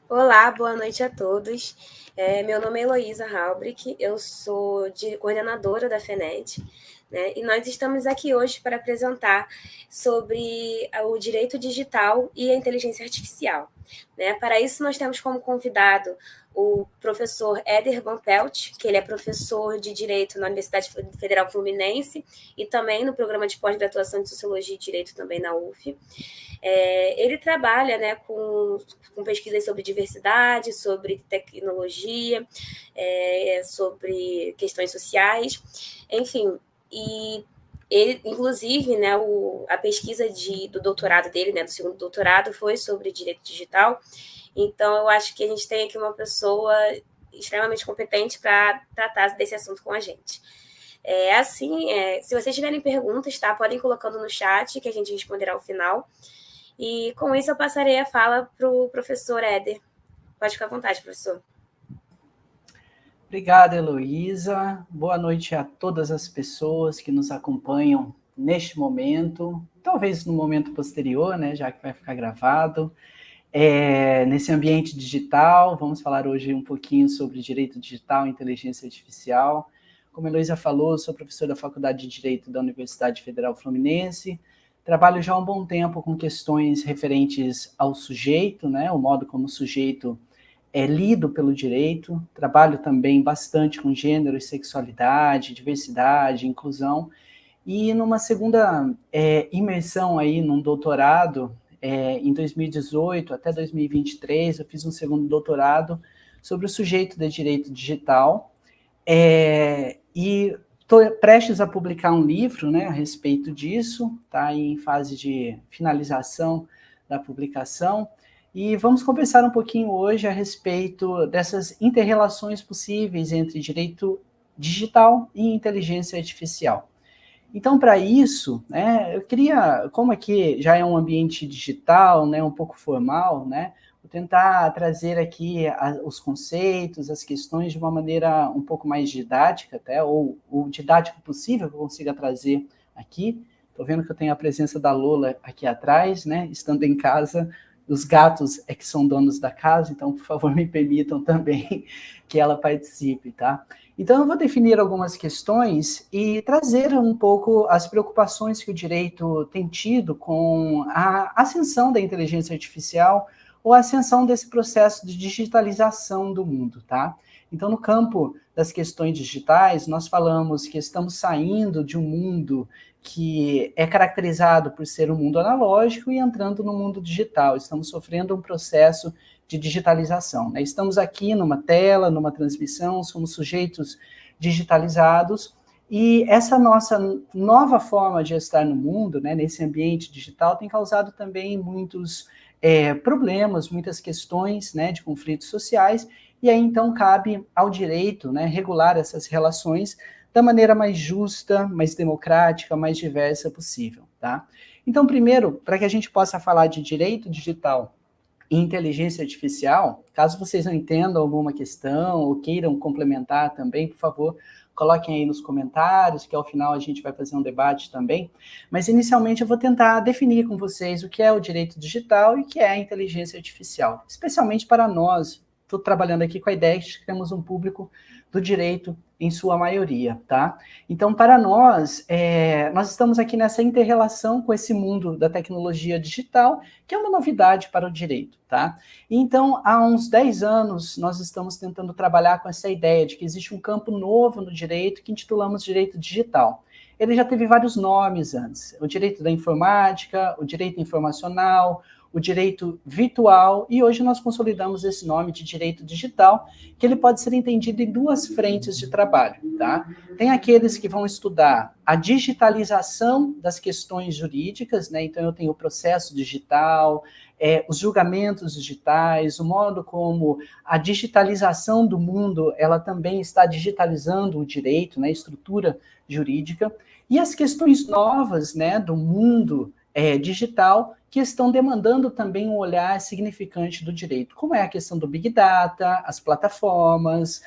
Olá, boa noite a todos. Meu nome é Heloísa Halbrick, eu sou coordenadora da FENET, né, e nós estamos aqui hoje para apresentar sobre o direito digital e a inteligência artificial. Né? Para isso, nós temos como convidado o professor Éder Van Pelt, que ele é professor de Direito na Universidade Federal Fluminense e também no programa de pós-graduação de Sociologia e Direito também na UF. Ele trabalha, né, com pesquisas sobre diversidade, sobre tecnologia, sobre questões sociais, enfim, e ele, inclusive, né, a pesquisa do doutorado dele, né, do segundo doutorado, foi sobre direito digital. Então, eu acho que a gente tem aqui uma pessoa extremamente competente para tratar desse assunto com a gente. Se vocês tiverem perguntas, tá, podem ir colocando no chat que a gente responderá ao final. E com isso eu passarei a fala para o professor Éder. Pode ficar à vontade, professor. Obrigado, Heloísa. Boa noite a todas as pessoas que nos acompanham neste momento, talvez no momento posterior, né, já que vai ficar gravado. Nesse ambiente digital, vamos falar hoje um pouquinho sobre direito digital e inteligência artificial. Como a Heloísa falou, eu sou professor da Faculdade de Direito da Universidade Federal Fluminense. Trabalho já há um bom tempo com questões referentes ao sujeito, né, o modo como o sujeito é lido pelo direito. Trabalho também bastante com gênero e sexualidade, diversidade, inclusão. E numa segunda imersão aí num doutorado, em 2018 até 2023, eu fiz um segundo doutorado sobre o sujeito de direito digital, e estou prestes a publicar um livro, né, a respeito disso, está em fase de finalização da publicação, e vamos conversar um pouquinho hoje a respeito dessas interrelações possíveis entre direito digital e inteligência artificial. Então, para isso, né, eu queria, como aqui já é um ambiente digital, né, um pouco formal, né, vou tentar trazer aqui os conceitos, as questões de uma maneira um pouco mais didática, até, ou o didático possível que eu consiga trazer aqui. Estou vendo que eu tenho a presença da Lola aqui atrás, né, estando em casa. Os gatos é que são donos da casa, então, por favor, me permitam também que ela participe, tá? Então, eu vou definir algumas questões e trazer um pouco as preocupações que o direito tem tido com a ascensão da inteligência artificial ou a ascensão desse processo de digitalização do mundo, tá? Então, no campo das questões digitais, nós falamos que estamos saindo de um mundo que é caracterizado por ser um mundo analógico e entrando no mundo digital. Estamos sofrendo um processo de digitalização, né? Estamos aqui numa tela, numa transmissão, somos sujeitos digitalizados, e essa nossa nova forma de estar no mundo, né, nesse ambiente digital, tem causado também muitos problemas, muitas questões, né, de conflitos sociais, e aí então cabe ao direito, né, regular essas relações da maneira mais justa, mais democrática, mais diversa possível, tá? Então, primeiro, para que a gente possa falar de direito digital e inteligência artificial, caso vocês não entendam alguma questão ou queiram complementar também, por favor, coloquem aí nos comentários, que ao final a gente vai fazer um debate também. Mas inicialmente eu vou tentar definir com vocês o que é o direito digital e o que é a inteligência artificial, especialmente para nós. Estou trabalhando aqui com a ideia de que temos um público do direito em sua maioria, tá? Então, para nós, nós estamos aqui nessa inter-relação com esse mundo da tecnologia digital, que é uma novidade para o direito, tá? Então, há uns 10 anos, nós estamos tentando trabalhar com essa ideia de que existe um campo novo no direito que intitulamos direito digital. Ele já teve vários nomes antes: o direito da informática, o direito informacional, o direito virtual, e hoje nós consolidamos esse nome de direito digital, que ele pode ser entendido em duas frentes de trabalho, tá? Tem aqueles que vão estudar a digitalização das questões jurídicas, né? Então eu tenho o processo digital, os julgamentos digitais, o modo como a digitalização do mundo, ela também está digitalizando o direito, né? A estrutura jurídica, e as questões novas, né, do mundo digital, que estão demandando também um olhar significante do direito, como é a questão do Big Data, as plataformas,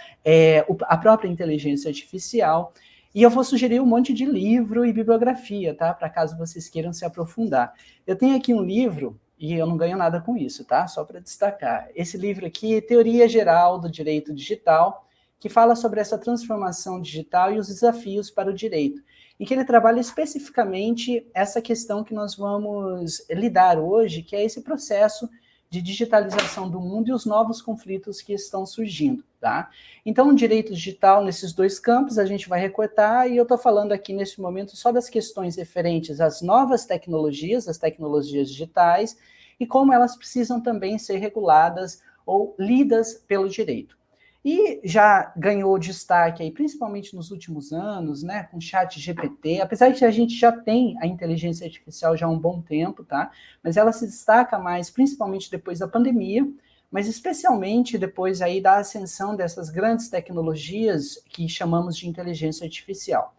a própria inteligência artificial. E eu vou sugerir um monte de livro e bibliografia, tá? Para caso vocês queiram se aprofundar. Eu tenho aqui um livro e eu não ganho nada com isso, tá? Só para destacar. Esse livro aqui, Teoria Geral do Direito Digital, que fala sobre essa transformação digital e os desafios para o direito, em que ele trabalha especificamente essa questão que nós vamos lidar hoje, que é esse processo de digitalização do mundo e os novos conflitos que estão surgindo, tá? Então, o direito digital, nesses dois campos, a gente vai recortar, e eu estou falando aqui, nesse momento, só das questões referentes às novas tecnologias, as tecnologias digitais, e como elas precisam também ser reguladas ou lidas pelo direito. E já ganhou destaque aí, principalmente nos últimos anos, né, com o ChatGPT, apesar de que a gente já tem a inteligência artificial já há um bom tempo, tá? Mas ela se destaca mais, principalmente depois da pandemia, mas especialmente depois aí da ascensão dessas grandes tecnologias que chamamos de inteligência artificial.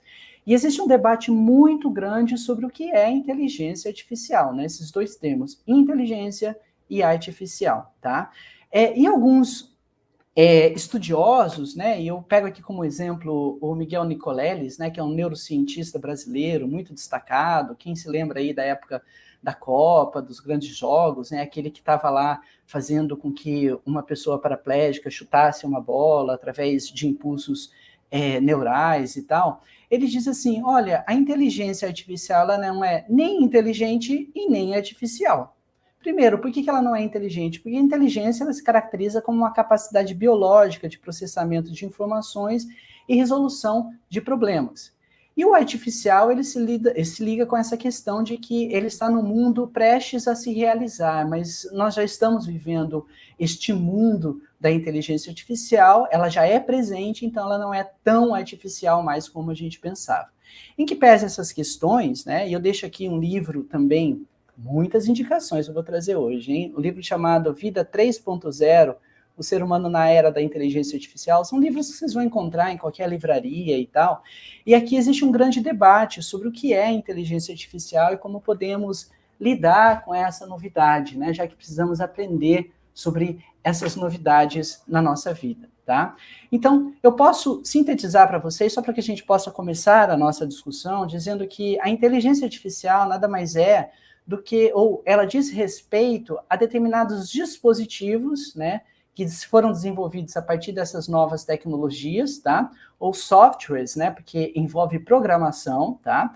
E existe um debate muito grande sobre o que é inteligência artificial, né? Esses dois termos, inteligência e artificial, tá? E alguns estudiosos, né, e eu pego aqui como exemplo o Miguel Nicoleles, né, que é um neurocientista brasileiro muito destacado, quem se lembra aí da época da Copa, dos grandes jogos, né, aquele que estava lá fazendo com que uma pessoa paraplégica chutasse uma bola através de impulsos neurais e tal, ele diz assim, olha, a inteligência artificial ela não é nem inteligente e nem artificial. Primeiro, por que ela não é inteligente? Porque a inteligência ela se caracteriza como uma capacidade biológica de processamento de informações e resolução de problemas. E o artificial ele se liga com essa questão de que ele está no mundo prestes a se realizar, mas nós já estamos vivendo este mundo da inteligência artificial, ela já é presente, então ela não é tão artificial mais como a gente pensava. Em que pese essas questões, né, e eu deixo aqui um livro também, muitas indicações eu vou trazer hoje, hein? Um livro chamado Vida 3.0, O Ser Humano na Era da Inteligência Artificial, são livros que vocês vão encontrar em qualquer livraria e tal, e aqui existe um grande debate sobre o que é inteligência artificial e como podemos lidar com essa novidade, né? Já que precisamos aprender sobre essas novidades na nossa vida, tá? Então, eu posso sintetizar para vocês, só para que a gente possa começar a nossa discussão, dizendo que a inteligência artificial nada mais é do que, ou ela diz respeito a determinados dispositivos, né, que foram desenvolvidos a partir dessas novas tecnologias, tá, ou softwares, né, porque envolve programação, tá,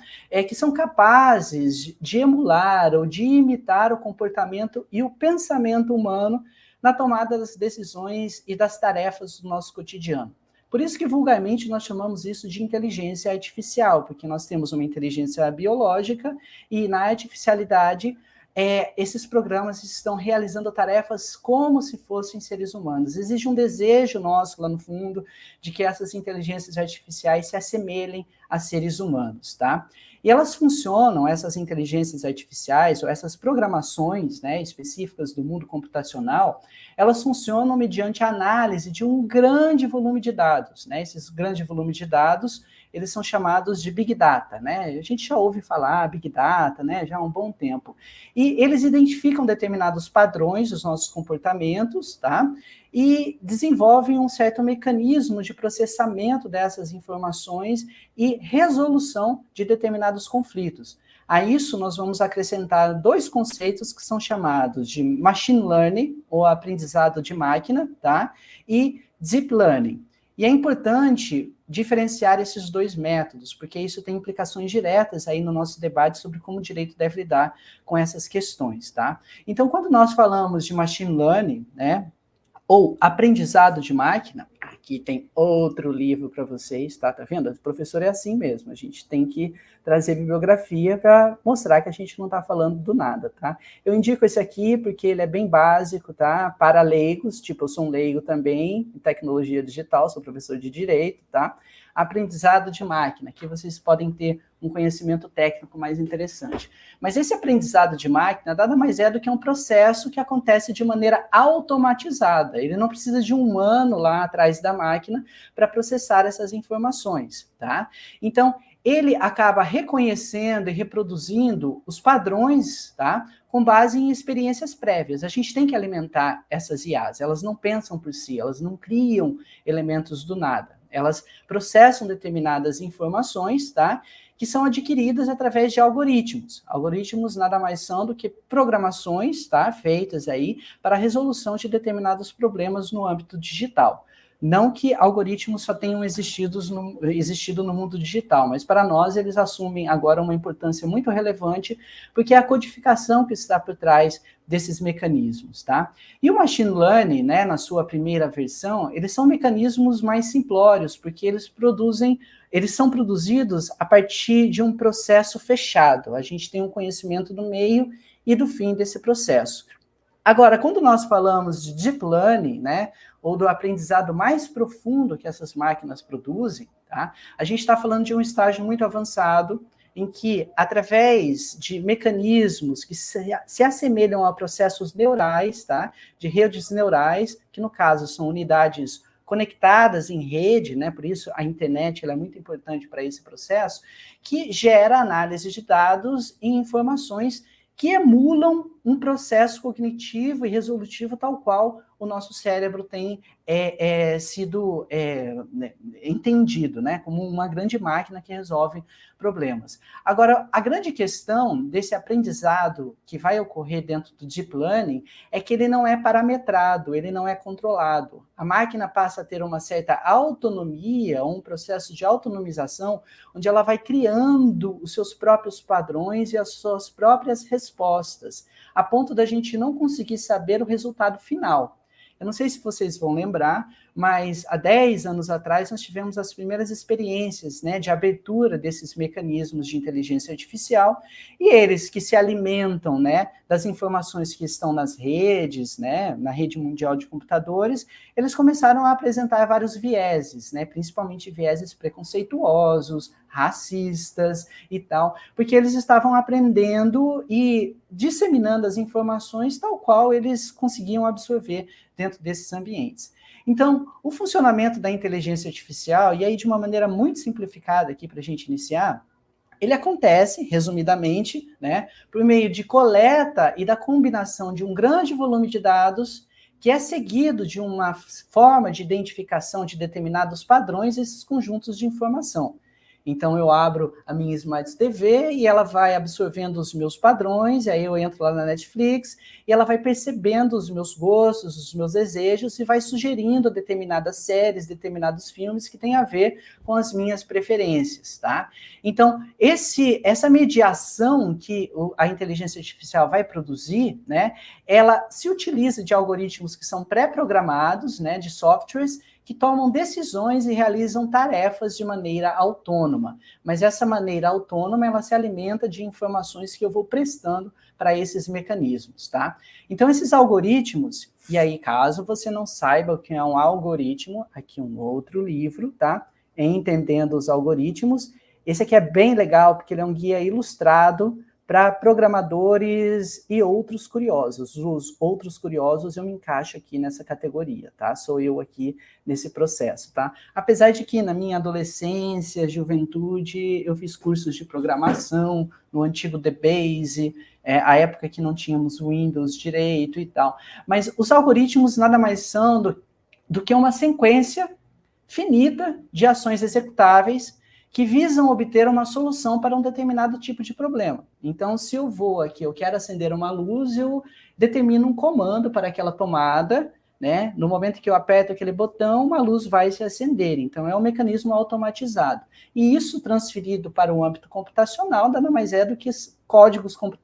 que são capazes de emular ou de imitar o comportamento e o pensamento humano na tomada das decisões e das tarefas do nosso cotidiano. Por isso que vulgarmente nós chamamos isso de inteligência artificial, porque nós temos uma inteligência biológica e na artificialidade esses programas estão realizando tarefas como se fossem seres humanos. Existe um desejo nosso lá no fundo de que essas inteligências artificiais se assemelhem a seres humanos, tá? E elas funcionam, essas inteligências artificiais, ou essas programações, né, específicas do mundo computacional, elas funcionam mediante a análise de um grande volume de dados, né? Esses grandes volumes de dados, eles são chamados de Big Data, né? A gente já ouve falar Big Data, né, já há um bom tempo. E eles identificam determinados padrões dos nossos comportamentos, tá? E desenvolvem um certo mecanismo de processamento dessas informações e resolução de determinados conflitos. A isso, nós vamos acrescentar dois conceitos que são chamados de machine learning, ou aprendizado de máquina, tá? E deep learning. E é importante diferenciar esses dois métodos, porque isso tem implicações diretas aí no nosso debate sobre como o direito deve lidar com essas questões, tá? Então, quando nós falamos de machine learning, né, ou aprendizado de máquina, aqui tem outro livro para vocês, tá? Tá vendo? O professor é assim mesmo, a gente tem que trazer bibliografia para mostrar que a gente não está falando do nada, tá? Eu indico esse aqui porque ele é bem básico, tá? Para leigos, tipo, eu sou um leigo também em tecnologia digital, sou professor de direito, tá? Aprendizado de máquina, que vocês podem ter um conhecimento técnico mais interessante. Mas esse aprendizado de máquina nada mais é do que um processo que acontece de maneira automatizada. Ele não precisa de um humano lá atrás da máquina para processar essas informações, tá? Então, ele acaba reconhecendo e reproduzindo os padrões, tá? Com base em experiências prévias. A gente tem que alimentar essas IAs. Elas não pensam por si, elas não criam elementos do nada. Elas processam determinadas informações, tá? que são adquiridas através de algoritmos. Algoritmos nada mais são do que programações, tá, feitas aí para a resolução de determinados problemas no âmbito digital. Não que algoritmos só tenham existido no mundo digital, mas para nós eles assumem agora uma importância muito relevante, porque é a codificação que está por trás desses mecanismos, tá? E o machine learning, né, na sua primeira versão, eles são mecanismos mais simplórios, porque eles são produzidos a partir de um processo fechado. A gente tem um conhecimento do meio e do fim desse processo. Agora, quando nós falamos de deep learning, né, ou do aprendizado mais profundo que essas máquinas produzem, tá, a gente está falando de um estágio muito avançado, em que, através de mecanismos que se assemelham a processos neurais, tá, de redes neurais, que no caso são unidades conectadas em rede, né, por isso a internet ela é muito importante para esse processo, que gera análise de dados e informações que emulam um processo cognitivo e resolutivo tal qual o nosso cérebro tem sido entendido, né, como uma grande máquina que resolve problemas. Agora, a grande questão desse aprendizado que vai ocorrer dentro do Deep Learning é que ele não é parametrado, ele não é controlado. A máquina passa a ter uma certa autonomia, um processo de autonomização, onde ela vai criando os seus próprios padrões e as suas próprias respostas, a ponto da gente não conseguir saber o resultado final. Eu não sei se vocês vão lembrar, mas há 10 anos atrás nós tivemos as primeiras experiências, né, de abertura desses mecanismos de inteligência artificial, e eles que se alimentam, né, das informações que estão nas redes, né, na rede mundial de computadores, eles começaram a apresentar vários vieses, né, principalmente vieses preconceituosos, racistas e tal, porque eles estavam aprendendo e disseminando as informações tal qual eles conseguiam absorver dentro desses ambientes. Então, o funcionamento da inteligência artificial, e aí de uma maneira muito simplificada aqui para a gente iniciar, ele acontece, resumidamente, né, por meio de coleta e da combinação de um grande volume de dados que é seguido de uma forma de identificação de determinados padrões desses conjuntos de informação. Então, eu abro a minha Smart TV e ela vai absorvendo os meus padrões, e aí eu entro lá na Netflix e ela vai percebendo os meus gostos, os meus desejos e vai sugerindo determinadas séries, determinados filmes que têm a ver com as minhas preferências, tá? Então, essa mediação que a inteligência artificial vai produzir, né, ela se utiliza de algoritmos que são pré-programados, né, de softwares, que tomam decisões e realizam tarefas de maneira autônoma. Mas essa maneira autônoma, ela se alimenta de informações que eu vou prestando para esses mecanismos, tá? Então, esses algoritmos, e aí, caso você não saiba o que é um algoritmo, aqui um outro livro, tá? Entendendo os algoritmos. Esse aqui é bem legal, porque ele é um guia ilustrado para programadores e outros curiosos. Os outros curiosos eu me encaixo aqui nessa categoria, tá? Sou eu aqui nesse processo, tá? Apesar de que na minha adolescência, juventude, eu fiz cursos de programação no antigo DBase, a época que não tínhamos Windows direito e tal. Mas os algoritmos nada mais são do que uma sequência finita de ações executáveis que visam obter uma solução para um determinado tipo de problema. Então, se eu vou aqui, eu quero acender uma luz, eu determino um comando para aquela tomada, né? No momento que eu aperto aquele botão, uma luz vai se acender. Então, é um mecanismo automatizado. E isso transferido para o âmbito computacional nada mais é do que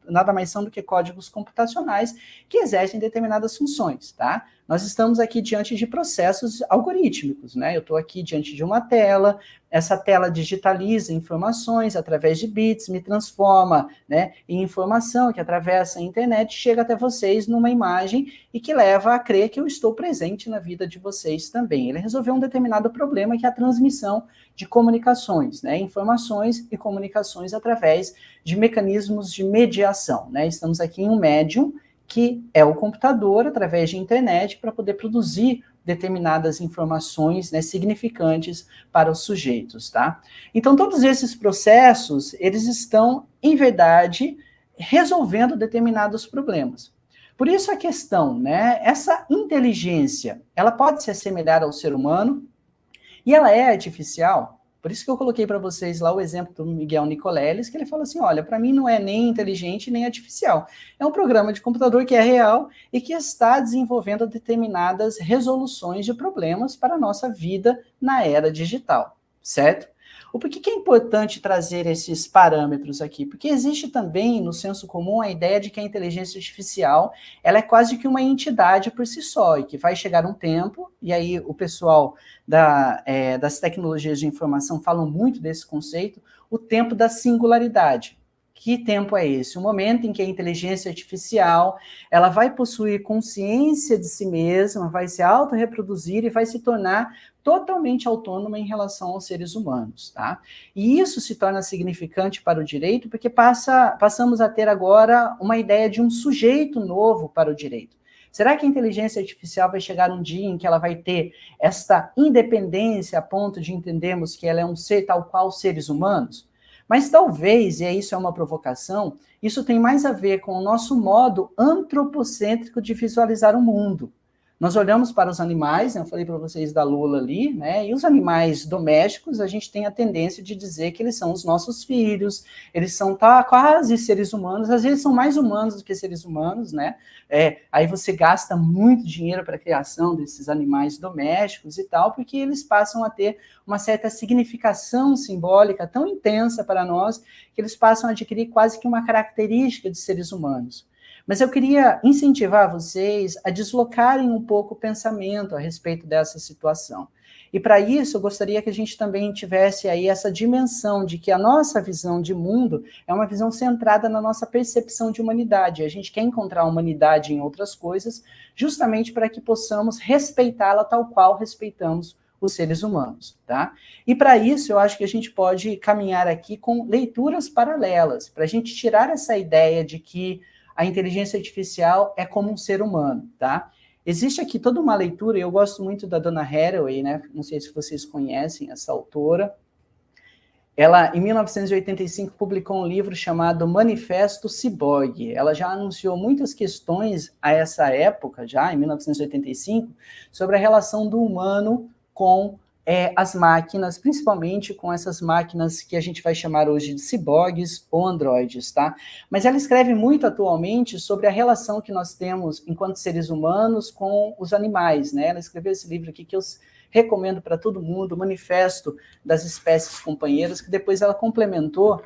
nada mais são do que códigos computacionais que exercem determinadas funções, tá? Nós estamos aqui diante de processos algorítmicos, né? Eu estou aqui diante de uma tela, essa tela digitaliza informações através de bits, me transforma, né, em informação que atravessa a internet, chega até vocês numa imagem e que leva a crer que eu estou presente na vida de vocês também. Ele resolveu um determinado problema que é a transmissão de comunicações, né, informações e comunicações através de mecanismos de mediação, né? Estamos aqui em um médium que é o computador, através de internet, para poder produzir determinadas informações, né, significantes para os sujeitos, tá? Então, todos esses processos, eles estão, em verdade, resolvendo determinados problemas. Por isso a questão, né, essa inteligência, ela pode se assemelhar ao ser humano, e ela é artificial? Por isso que eu coloquei para vocês lá o exemplo do Miguel Nicoleles, que ele fala assim, olha, para mim não é nem inteligente nem artificial. É um programa de computador que é real e que está desenvolvendo determinadas resoluções de problemas para a nossa vida na era digital, certo? Por que é importante trazer esses parâmetros aqui? Porque existe também no senso comum a ideia de que a inteligência artificial ela é quase que uma entidade por si só, e que vai chegar um tempo, e aí o pessoal das tecnologias de informação falam muito desse conceito, o tempo da singularidade. Que tempo é esse? O momento em que a inteligência artificial ela vai possuir consciência de si mesma, vai se autorreproduzir e vai se tornar totalmente autônoma em relação aos seres humanos, tá? E isso se torna significante para o direito porque passamos a ter agora uma ideia de um sujeito novo para o direito. Será que a inteligência artificial vai chegar um dia em que ela vai ter esta independência a ponto de entendermos que ela é um ser tal qual seres humanos? Mas talvez, e isso é uma provocação, isso tem mais a ver com o nosso modo antropocêntrico de visualizar o mundo. Nós olhamos para os animais, né, eu falei para vocês da Lula ali, né, e os animais domésticos, a gente tem a tendência de dizer que eles são os nossos filhos, eles são quase seres humanos, às vezes são mais humanos do que seres humanos, né, aí você gasta muito dinheiro para a criação desses animais domésticos e tal, porque eles passam a ter uma certa significação simbólica tão intensa para nós, que eles passam a adquirir quase que uma característica de seres humanos. Mas eu queria incentivar vocês a deslocarem um pouco o pensamento a respeito dessa situação. E para isso, eu gostaria que a gente também tivesse aí essa dimensão de que a nossa visão de mundo é uma visão centrada na nossa percepção de humanidade. A gente quer encontrar a humanidade em outras coisas, justamente para que possamos respeitá-la tal qual respeitamos os seres humanos, tá? E para isso, eu acho que a gente pode caminhar aqui com leituras paralelas, para a gente tirar essa ideia de que a inteligência artificial é como um ser humano, tá? Existe aqui toda uma leitura, e eu gosto muito da Donna Haraway, né? Não sei se vocês conhecem essa autora. Ela, em 1985, publicou um livro chamado Manifesto Ciborgue. Ela já anunciou muitas questões a essa época, já em 1985, sobre a relação do humano com as máquinas, principalmente com essas máquinas que a gente vai chamar hoje de ciborgues ou androides, tá? Mas ela escreve muito atualmente sobre a relação que nós temos enquanto seres humanos com os animais, né? Ela escreveu esse livro aqui que eu recomendo para todo mundo, o Manifesto das Espécies Companheiras, que depois ela complementou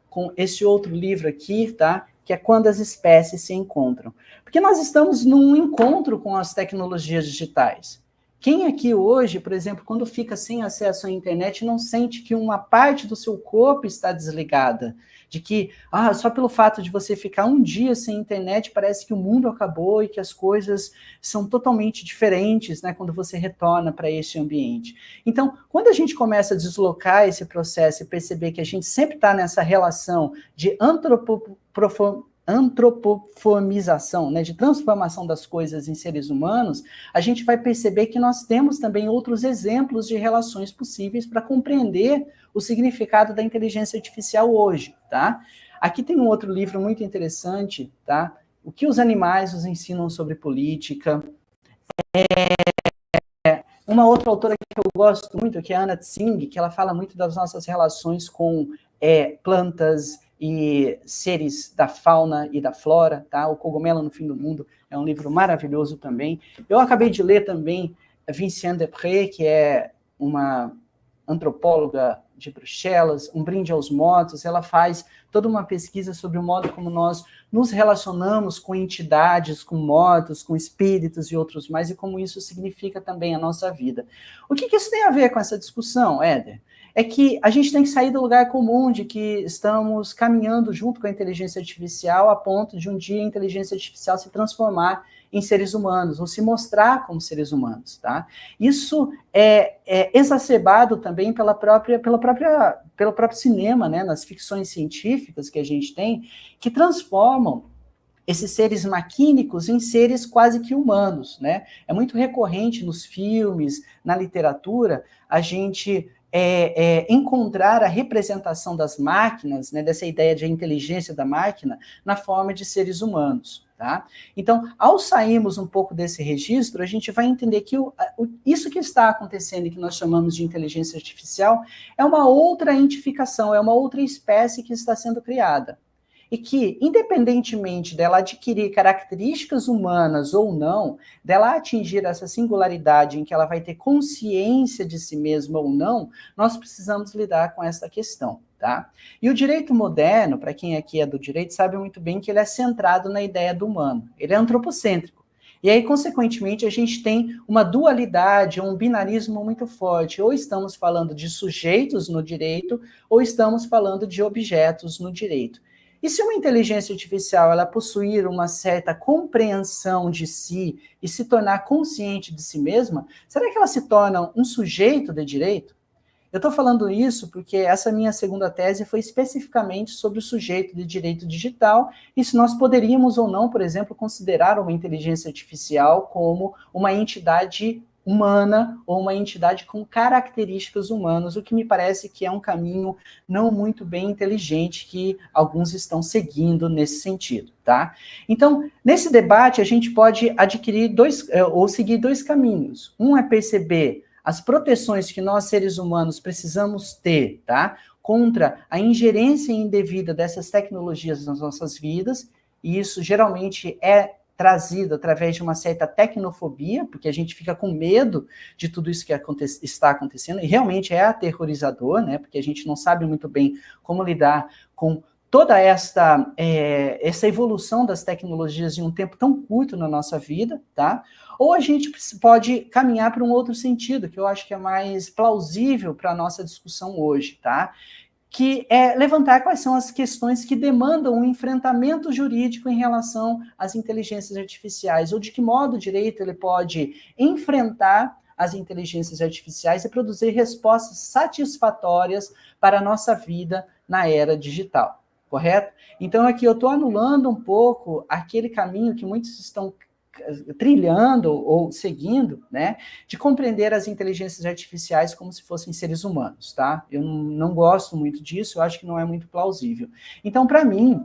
com esse outro livro aqui, tá? Que é Quando as Espécies se Encontram. Porque nós estamos num encontro com as tecnologias digitais. Quem aqui hoje, por exemplo, quando fica sem acesso à internet, não sente que uma parte do seu corpo está desligada? De que, só pelo fato de você ficar um dia sem internet, parece que o mundo acabou e que as coisas são totalmente diferentes, né, quando você retorna para esse ambiente. Então, quando a gente começa a deslocar esse processo e perceber que a gente sempre está nessa relação de antropoformização, né, de transformação das coisas em seres humanos, a gente vai perceber que nós temos também outros exemplos de relações possíveis para compreender o significado da inteligência artificial hoje, tá? Aqui tem um outro livro muito interessante, tá? O que os animais nos ensinam sobre política. Uma outra autora que eu gosto muito, que é a Anna Tsing, que ela fala muito das nossas relações com plantas e seres da fauna e da flora, tá? O Cogumelo no Fim do Mundo é um livro maravilhoso também. Eu acabei de ler também Vinciane Desprez, que é uma antropóloga de Bruxelas, Um Brinde aos Mortos. Ela faz toda uma pesquisa sobre o modo como nós nos relacionamos com entidades, com mortos, com espíritos e outros mais, e como isso significa também a nossa vida. O que isso tem a ver com essa discussão, Éder? É que a gente tem que sair do lugar comum de que estamos caminhando junto com a inteligência artificial a ponto de um dia a inteligência artificial se transformar em seres humanos, ou se mostrar como seres humanos, tá? Isso é exacerbado também pelo próprio cinema, né, nas ficções científicas que a gente tem, que transformam esses seres maquínicos em seres quase que humanos, né? É muito recorrente nos filmes, na literatura, a gente encontrar a representação das máquinas, né, dessa ideia de inteligência da máquina, na forma de seres humanos. Tá? Então, ao sairmos um pouco desse registro, a gente vai entender que isso que está acontecendo e que nós chamamos de inteligência artificial é uma outra entificação, é uma outra espécie que está sendo criada. E que, independentemente dela adquirir características humanas ou não, dela atingir essa singularidade em que ela vai ter consciência de si mesma ou não, nós precisamos lidar com essa questão. Tá? E o direito moderno, para quem aqui é do direito, sabe muito bem que ele é centrado na ideia do humano. Ele é antropocêntrico. E aí, consequentemente, a gente tem uma dualidade, um binarismo muito forte. Ou estamos falando de sujeitos no direito, ou estamos falando de objetos no direito. E se uma inteligência artificial ela possuir uma certa compreensão de si e se tornar consciente de si mesma, será que ela se torna um sujeito de direito? Eu estou falando isso porque essa minha segunda tese foi especificamente sobre o sujeito de direito digital e se nós poderíamos ou não, por exemplo, considerar uma inteligência artificial como uma entidade humana ou uma entidade com características humanas, o que me parece que é um caminho não muito bem inteligente que alguns estão seguindo nesse sentido, tá? Então, nesse debate, a gente pode adquirir ou seguir dois caminhos. Um é perceber as proteções que nós, seres humanos, precisamos ter, tá? Contra a ingerência indevida dessas tecnologias nas nossas vidas, e isso geralmente é trazido através de uma certa tecnofobia, porque a gente fica com medo de tudo isso que está acontecendo, e realmente é aterrorizador, né? Porque a gente não sabe muito bem como lidar com toda essa evolução das tecnologias em um tempo tão curto na nossa vida, tá? Ou a gente pode caminhar para um outro sentido, que eu acho que é mais plausível para a nossa discussão hoje, tá? Que é levantar quais são as questões que demandam um enfrentamento jurídico em relação às inteligências artificiais, ou de que modo o direito ele pode enfrentar as inteligências artificiais e produzir respostas satisfatórias para a nossa vida na era digital, correto? Então aqui eu estou anulando um pouco aquele caminho que muitos estão trilhando ou seguindo, né, de compreender as inteligências artificiais como se fossem seres humanos, tá? Eu não gosto muito disso, eu acho que não é muito plausível. Então, para mim,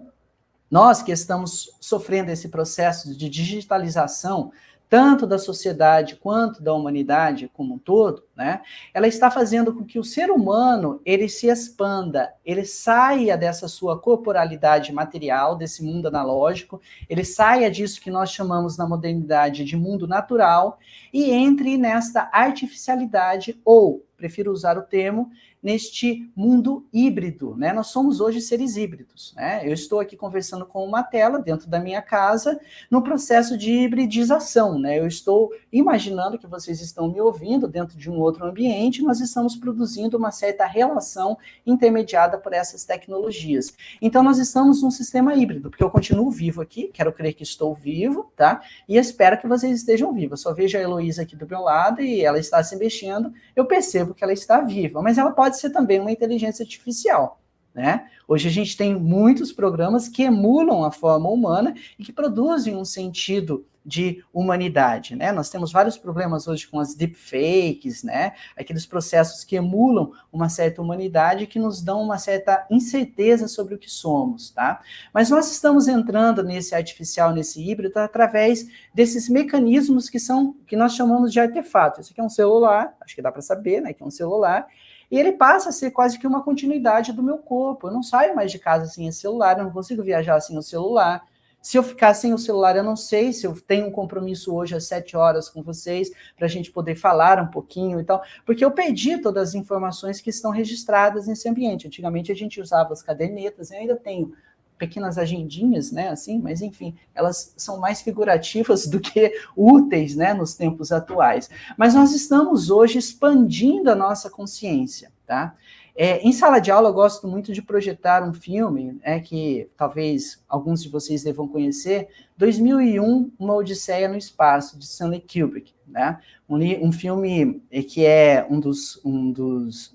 nós que estamos sofrendo esse processo de digitalização, tanto da sociedade quanto da humanidade como um todo, né, ela está fazendo com que o ser humano ele se expanda, ele saia dessa sua corporalidade material, desse mundo analógico, ele saia disso que nós chamamos na modernidade de mundo natural e entre nesta artificialidade, ou, prefiro usar o termo, neste mundo híbrido, né? Nós somos hoje seres híbridos, né? Eu estou aqui conversando com uma tela dentro da minha casa, no processo de hibridização, né? Eu estou imaginando que vocês estão me ouvindo dentro de um outro ambiente, nós estamos produzindo uma certa relação intermediada por essas tecnologias. Então, nós estamos num sistema híbrido, porque eu continuo vivo aqui, quero crer que estou vivo, tá? E espero que vocês estejam vivos. Eu só vejo a Heloísa aqui do meu lado e ela está se mexendo, eu percebo que ela está viva, mas ela pode ser também uma inteligência artificial, né? Hoje a gente tem muitos programas que emulam a forma humana e que produzem um sentido de humanidade, né? Nós temos vários problemas hoje com as deepfakes, né? Aqueles processos que emulam uma certa humanidade que nos dão uma certa incerteza sobre o que somos, tá? Mas nós estamos entrando nesse artificial, nesse híbrido, através desses mecanismos que nós chamamos de artefatos. Esse aqui é um celular, acho que dá para saber, né? Que é um celular. E ele passa a ser quase que uma continuidade do meu corpo. Eu não saio mais de casa sem esse celular, eu não consigo viajar sem o celular. Se eu ficar sem o celular, eu não sei se eu tenho um compromisso hoje às 7 horas com vocês, para a gente poder falar um pouquinho e tal, porque eu perdi todas as informações que estão registradas nesse ambiente. Antigamente a gente usava as cadernetas, eu ainda tenho pequenas agendinhas, né, assim, mas enfim, elas são mais figurativas do que úteis, né, nos tempos atuais. Mas nós estamos hoje expandindo a nossa consciência, tá? Em sala de aula eu gosto muito de projetar um filme, que talvez alguns de vocês devam conhecer, 2001, Uma Odisseia no Espaço, de Stanley Kubrick, né? Um filme que é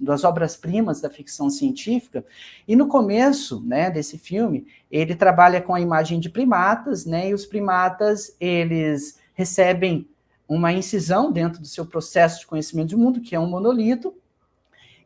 das obras-primas da ficção científica, e no começo, né, desse filme, ele trabalha com a imagem de primatas, né, e os primatas, eles recebem uma incisão dentro do seu processo de conhecimento do mundo, que é um monolito,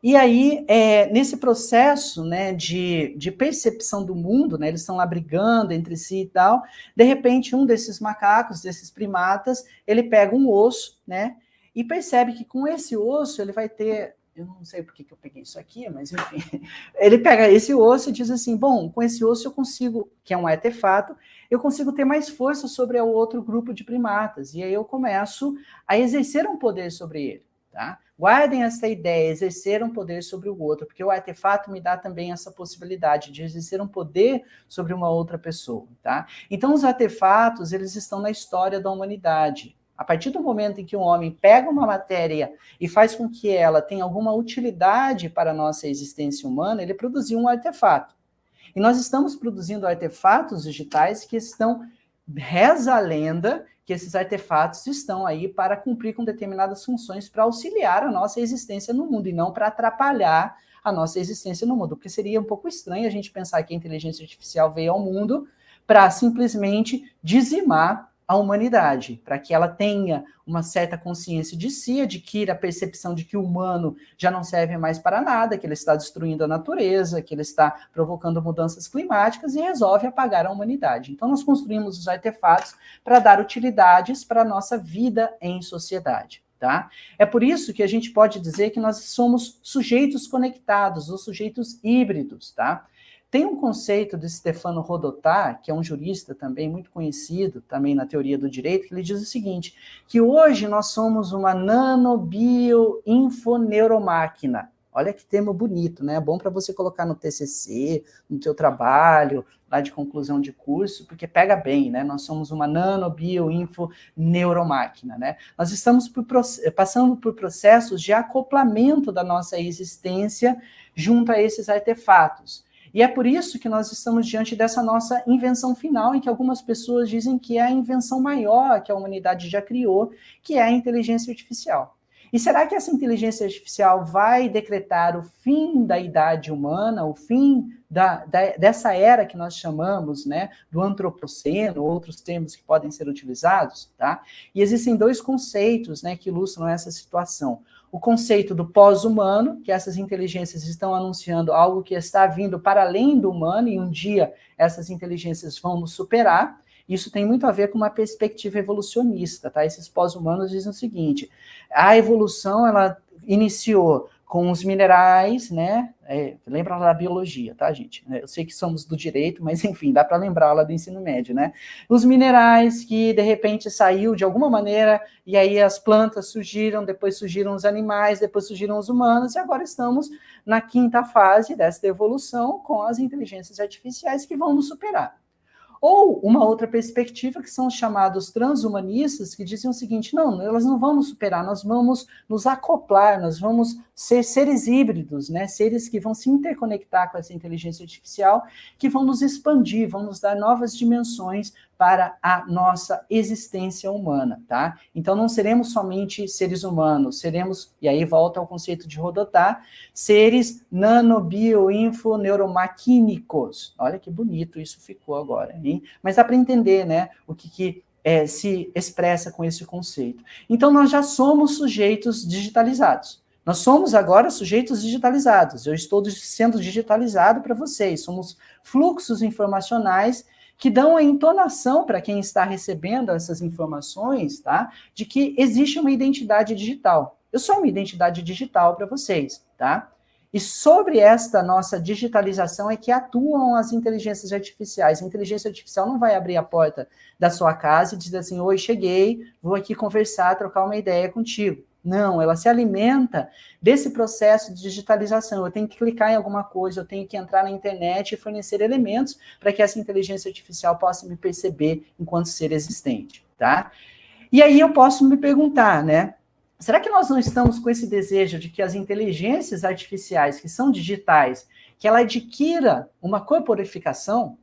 E aí, nesse processo, né, de percepção do mundo, né, eles estão lá brigando entre si e tal, de repente um desses macacos, desses primatas, ele pega um osso, né, e percebe que com esse osso ele vai ter, eu não sei por que eu peguei isso aqui, mas enfim, ele pega esse osso e diz assim, bom, com esse osso eu consigo, que é um artefato, eu consigo ter mais força sobre o outro grupo de primatas, e aí eu começo a exercer um poder sobre ele, tá? Guardem essa ideia, exercer um poder sobre o outro, porque o artefato me dá também essa possibilidade de exercer um poder sobre uma outra pessoa, tá? Então, os artefatos, eles estão na história da humanidade. A partir do momento em que um homem pega uma matéria e faz com que ela tenha alguma utilidade para a nossa existência humana, ele produziu um artefato. E nós estamos produzindo artefatos digitais que estão, reza a lenda, que esses artefatos estão aí para cumprir com determinadas funções para auxiliar a nossa existência no mundo e não para atrapalhar a nossa existência no mundo, porque seria um pouco estranho a gente pensar que a inteligência artificial veio ao mundo para simplesmente dizimar a humanidade, para que ela tenha uma certa consciência de si, adquira a percepção de que o humano já não serve mais para nada, que ele está destruindo a natureza, que ele está provocando mudanças climáticas e resolve apagar a humanidade. Então nós construímos os artefatos para dar utilidades para a nossa vida em sociedade. Tá? É por isso que a gente pode dizer que nós somos sujeitos conectados, ou sujeitos híbridos, tá? Tem um conceito de Stefano Rodotà, que é um jurista também muito conhecido, também na teoria do direito, que ele diz o seguinte, que hoje nós somos uma nanobioinfoneuromáquina. Olha que termo bonito, né? É bom para você colocar no TCC, no teu trabalho, lá de conclusão de curso, porque pega bem, né? Nós somos uma nanobioinfoneuromáquina, né? Nós estamos passando por processos de acoplamento da nossa existência junto a esses artefatos. E é por isso que nós estamos diante dessa nossa invenção final, em que algumas pessoas dizem que é a invenção maior que a humanidade já criou, que é a inteligência artificial. E será que essa inteligência artificial vai decretar o fim da idade humana, o fim dessa era que nós chamamos, né, do antropoceno, outros termos que podem ser utilizados, tá? E existem dois conceitos, né, que ilustram essa situação. O conceito do pós-humano, que essas inteligências estão anunciando algo que está vindo para além do humano, e um dia essas inteligências vão nos superar. Isso tem muito a ver com uma perspectiva evolucionista, tá? Esses pós-humanos dizem o seguinte, a evolução, ela iniciou com os minerais, né? Lembra lá da biologia, tá, gente? Eu sei que somos do direito, mas enfim, dá para lembrar lá do ensino médio, né? Os minerais que, de repente, saiu de alguma maneira, e aí as plantas surgiram, depois surgiram os animais, depois surgiram os humanos, e agora estamos na quinta fase dessa evolução com as inteligências artificiais que vão nos superar. Ou uma outra perspectiva, que são os chamados transhumanistas, que dizem o seguinte, não, elas não vão nos superar, nós vamos nos acoplar, nós vamos ser seres híbridos, né? Seres que vão se interconectar com essa inteligência artificial, que vão nos expandir, vão nos dar novas dimensões para a nossa existência humana, tá? Então não seremos somente seres humanos, seremos, e aí volta ao conceito de Rodotà, seres nanobioinfoneuromaquínicos. Olha que bonito isso ficou agora, hein? Mas dá para entender, né, o que se expressa com esse conceito. Então nós já somos sujeitos digitalizados. Nós somos agora sujeitos digitalizados. Eu estou sendo digitalizado para vocês. Somos fluxos informacionais que dão a entonação para quem está recebendo essas informações, tá? De que existe uma identidade digital. Eu sou uma identidade digital para vocês, tá? E sobre esta nossa digitalização é que atuam as inteligências artificiais. A inteligência artificial não vai abrir a porta da sua casa e dizer assim, oi, cheguei, vou aqui conversar, trocar uma ideia contigo. Não, ela se alimenta desse processo de digitalização. Eu tenho que clicar em alguma coisa, eu tenho que entrar na internet e fornecer elementos para que essa inteligência artificial possa me perceber enquanto ser existente, tá? E aí eu posso me perguntar, né? Será que nós não estamos com esse desejo de que as inteligências artificiais, que são digitais, que ela adquira uma corporificação,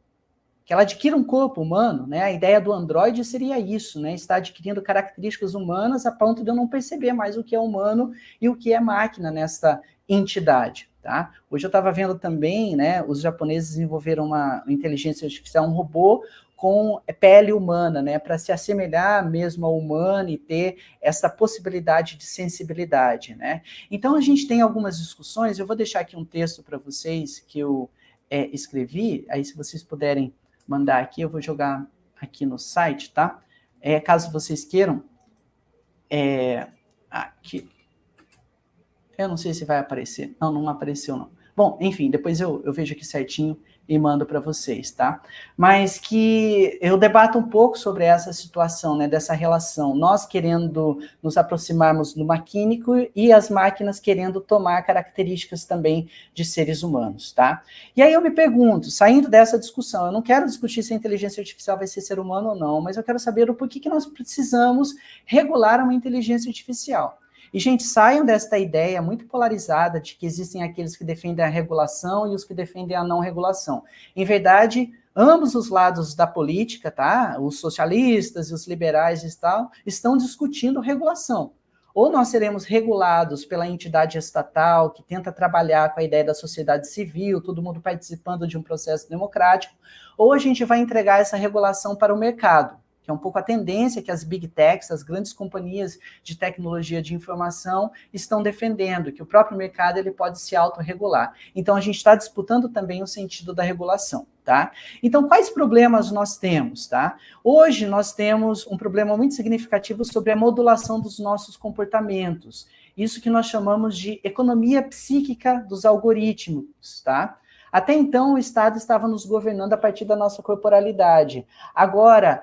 que ela adquira um corpo humano, né? A ideia do Android seria isso, né? Está adquirindo características humanas a ponto de eu não perceber mais o que é humano e o que é máquina nessa entidade, tá? Hoje eu estava vendo também, né? Os japoneses desenvolveram uma inteligência artificial, um robô com pele humana, né, para se assemelhar mesmo ao humano e ter essa possibilidade de sensibilidade, né? Então a gente tem algumas discussões, eu vou deixar aqui um texto para vocês que eu escrevi, aí se vocês puderem mandar aqui, eu vou jogar aqui no site, tá? Caso vocês queiram, aqui, eu não sei se vai aparecer, não apareceu não. Bom, enfim, depois eu vejo aqui certinho e mando para vocês, tá? Mas que eu debato um pouco sobre essa situação, né, dessa relação, nós querendo nos aproximarmos do maquínico e as máquinas querendo tomar características também de seres humanos, tá? E aí eu me pergunto, saindo dessa discussão, eu não quero discutir se a inteligência artificial vai ser humano ou não, mas eu quero saber o porquê que nós precisamos regular uma inteligência artificial. E, gente, saiam desta ideia muito polarizada de que existem aqueles que defendem a regulação e os que defendem a não regulação. Em verdade, ambos os lados da política, tá? Os socialistas e os liberais e tal, estão discutindo regulação. Ou nós seremos regulados pela entidade estatal que tenta trabalhar com a ideia da sociedade civil, todo mundo participando de um processo democrático, ou a gente vai entregar essa regulação para o mercado, que é um pouco a tendência que as big techs, as grandes companhias de tecnologia de informação, estão defendendo, que o próprio mercado ele pode se autorregular. Então, a gente está disputando também o sentido da regulação, tá? Então, quais problemas nós temos, tá? Hoje, nós temos um problema muito significativo sobre a modulação dos nossos comportamentos. Isso que nós chamamos de economia psíquica dos algoritmos, tá? Até então, o Estado estava nos governando a partir da nossa corporalidade. Agora,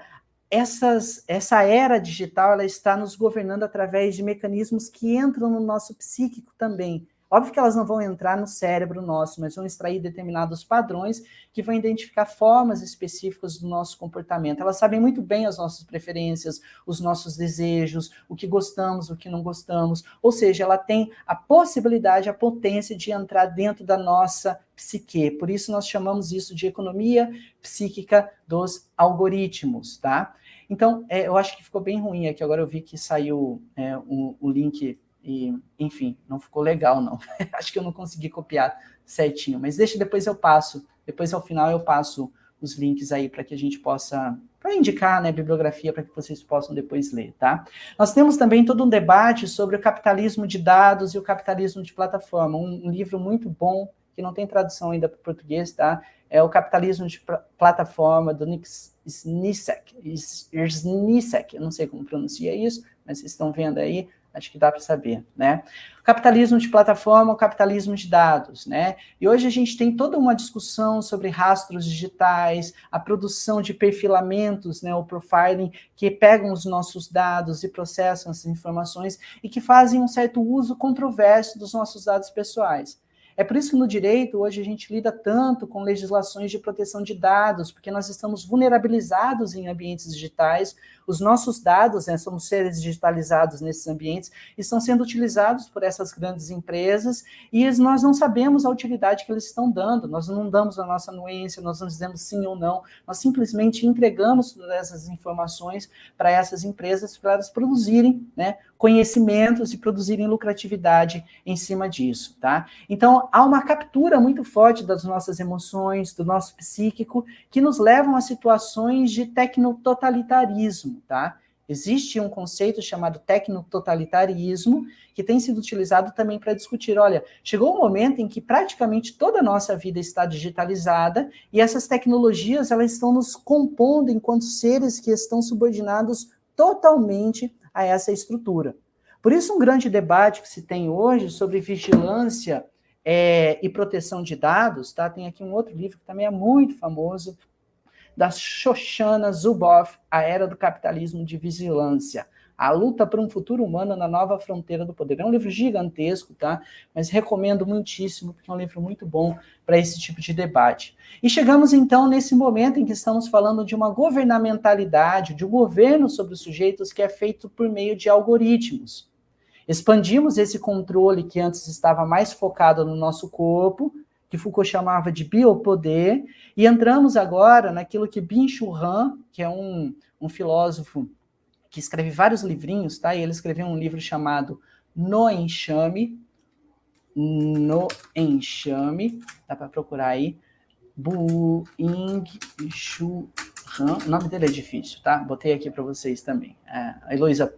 essa era digital, ela está nos governando através de mecanismos que entram no nosso psíquico também. Óbvio que elas não vão entrar no cérebro nosso, mas vão extrair determinados padrões que vão identificar formas específicas do nosso comportamento. Elas sabem muito bem as nossas preferências, os nossos desejos, o que gostamos, o que não gostamos. Ou seja, ela tem a possibilidade, a potência de entrar dentro da nossa psique. Por isso nós chamamos isso de economia psíquica dos algoritmos, tá? Então, eu acho que ficou bem ruim aqui. Agora eu vi que saiu o link e, enfim, não ficou legal, não. Acho que eu não consegui copiar certinho. Mas depois eu passo. Depois, ao final, eu passo os links aí para que a gente possa... para indicar, né, bibliografia para que vocês possam depois ler, tá? Nós temos também todo um debate sobre o capitalismo de dados e o capitalismo de plataforma. Um livro muito bom, que não tem tradução ainda para o português, tá? É o Capitalismo de Plataforma, do Nick Sniszek, eu não sei como pronuncia isso, mas vocês estão vendo aí, acho que dá para saber, né? O capitalismo de plataforma, o capitalismo de dados, né? E hoje a gente tem toda uma discussão sobre rastros digitais, a produção de perfilamentos, né, o profiling, que pegam os nossos dados e processam essas informações e que fazem um certo uso controverso dos nossos dados pessoais. É por isso que no direito, hoje, a gente lida tanto com legislações de proteção de dados, porque nós estamos vulnerabilizados em ambientes digitais, os nossos dados, né, somos seres digitalizados nesses ambientes, estão sendo utilizados por essas grandes empresas e nós não sabemos a utilidade que eles estão dando, nós não damos a nossa anuência, nós não dizemos sim ou não, nós simplesmente entregamos todas essas informações para essas empresas para elas produzirem, né, conhecimentos e produzirem lucratividade em cima disso, tá? Então, há uma captura muito forte das nossas emoções, do nosso psíquico, que nos levam a situações de tecnototalitarismo, tá? Existe um conceito chamado tecnototalitarismo, que tem sido utilizado também para discutir, olha, chegou um momento em que praticamente toda a nossa vida está digitalizada e essas tecnologias, elas estão nos compondo enquanto seres que estão subordinados totalmente a essa estrutura. Por isso, um grande debate que se tem hoje sobre vigilância e proteção de dados, tá? Tem aqui um outro livro que também é muito famoso, da Shoshana Zuboff, A Era do Capitalismo de Vigilância, a luta por um futuro humano na nova fronteira do poder. É um livro gigantesco, tá? Mas recomendo muitíssimo, porque é um livro muito bom para esse tipo de debate. E chegamos, então, nesse momento em que estamos falando de uma governamentalidade, de um governo sobre os sujeitos que é feito por meio de algoritmos. Expandimos esse controle que antes estava mais focado no nosso corpo, que Foucault chamava de biopoder, e entramos agora naquilo que Byung-Chul Han, que é um filósofo que escreve vários livrinhos, tá? E ele escreveu um livro chamado No Enxame, dá para procurar aí, Byung-Chul O nome dele é difícil, tá? Botei aqui para vocês também. A Heloísa,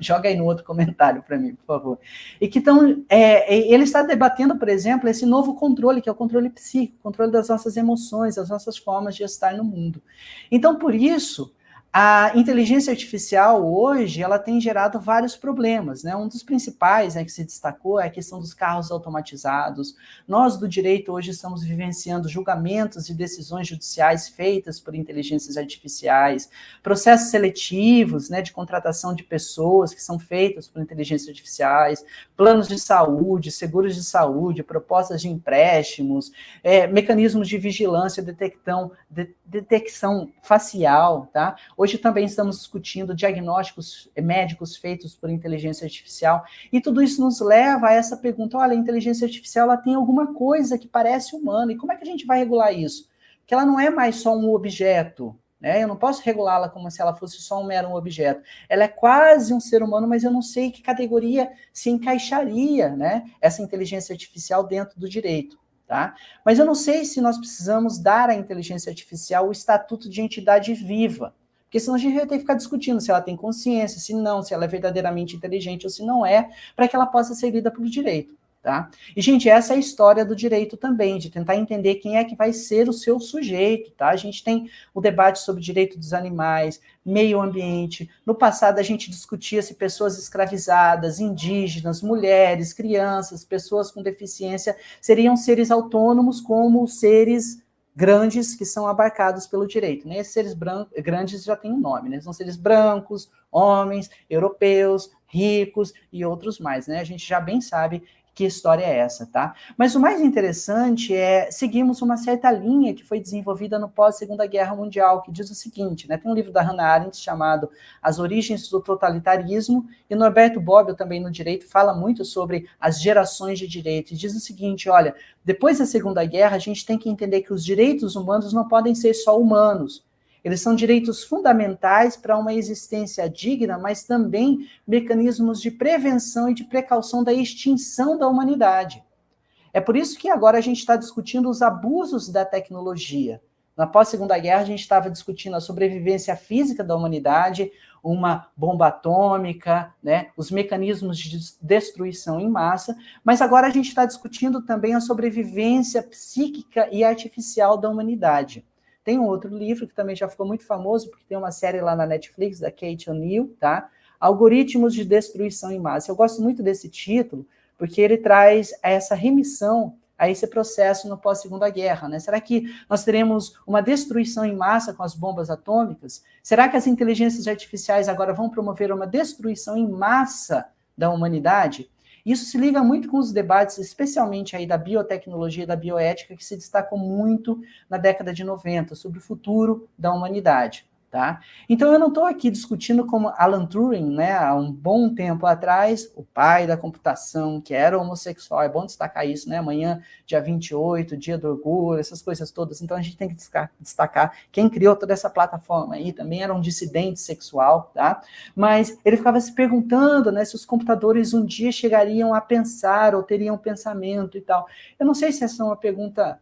joga aí no outro comentário para mim, por favor. E que então, ele está debatendo, por exemplo, esse novo controle, que é o controle psíquico, o controle das nossas emoções, das nossas formas de estar no mundo. Então, por isso, a inteligência artificial hoje, ela tem gerado vários problemas, né? Um dos principais, né, que se destacou é a questão dos carros automatizados. Nós do direito hoje estamos vivenciando julgamentos e decisões judiciais feitas por inteligências artificiais, processos seletivos, né, de contratação de pessoas que são feitas por inteligências artificiais, planos de saúde, seguros de saúde, propostas de empréstimos, mecanismos de vigilância, detecção facial, tá? Hoje também estamos discutindo diagnósticos médicos feitos por inteligência artificial, e tudo isso nos leva a essa pergunta: olha, a inteligência artificial ela tem alguma coisa que parece humana, e como é que a gente vai regular isso? Porque ela não é mais só um objeto, né? Eu não posso regulá-la como se ela fosse só um mero objeto. Ela é quase um ser humano, mas eu não sei que categoria se encaixaria, né, essa inteligência artificial dentro do direito. Tá? Mas eu não sei se nós precisamos dar à inteligência artificial o estatuto de entidade viva, porque senão a gente vai ter que ficar discutindo se ela tem consciência, se não, se ela é verdadeiramente inteligente ou se não é, para que ela possa ser lida pelo direito. Tá? E, gente, essa é a história do direito também, de tentar entender quem é que vai ser o seu sujeito. Tá? A gente tem o debate sobre o direito dos animais, meio ambiente. No passado, a gente discutia se pessoas escravizadas, indígenas, mulheres, crianças, pessoas com deficiência seriam seres autônomos como seres grandes que são abarcados pelo direito. Né? Esses seres grandes já têm um nome, né? São seres brancos, homens, europeus, ricos e outros mais. Né? A gente já bem sabe que história é essa, tá? Mas o mais interessante é seguirmos uma certa linha que foi desenvolvida no pós-Segunda Guerra Mundial, que diz o seguinte, né? Tem um livro da Hannah Arendt chamado As Origens do Totalitarismo, e Norberto Bobbio, também no direito, fala muito sobre as gerações de direito, e diz o seguinte, olha, depois da Segunda Guerra, a gente tem que entender que os direitos humanos não podem ser só humanos. Eles são direitos fundamentais para uma existência digna, mas também mecanismos de prevenção e de precaução da extinção da humanidade. É por isso que agora a gente está discutindo os abusos da tecnologia. Na pós-Segunda Guerra, a gente estava discutindo a sobrevivência física da humanidade, uma bomba atômica, né, os mecanismos de destruição em massa, mas agora a gente está discutindo também a sobrevivência psíquica e artificial da humanidade. Tem um outro livro que também já ficou muito famoso, porque tem uma série lá na Netflix, da Kate O'Neill, tá? Algoritmos de Destruição em Massa. Eu gosto muito desse título, porque ele traz essa remissão a esse processo no pós-Segunda Guerra, né? Será que nós teremos uma destruição em massa com as bombas atômicas? Será que as inteligências artificiais agora vão promover uma destruição em massa da humanidade? Isso se liga muito com os debates, especialmente aí da biotecnologia e da bioética, que se destacou muito na década de 90, sobre o futuro da humanidade. Tá? Então, eu não estou aqui discutindo como Alan Turing, né, há um bom tempo atrás, o pai da computação, que era homossexual, é bom destacar isso, né, amanhã, dia 28, dia do orgulho, essas coisas todas, então a gente tem que destacar quem criou toda essa plataforma aí, também era um dissidente sexual, tá? Mas ele ficava se perguntando, né, se os computadores um dia chegariam a pensar, ou teriam pensamento e tal. Eu não sei se essa é uma pergunta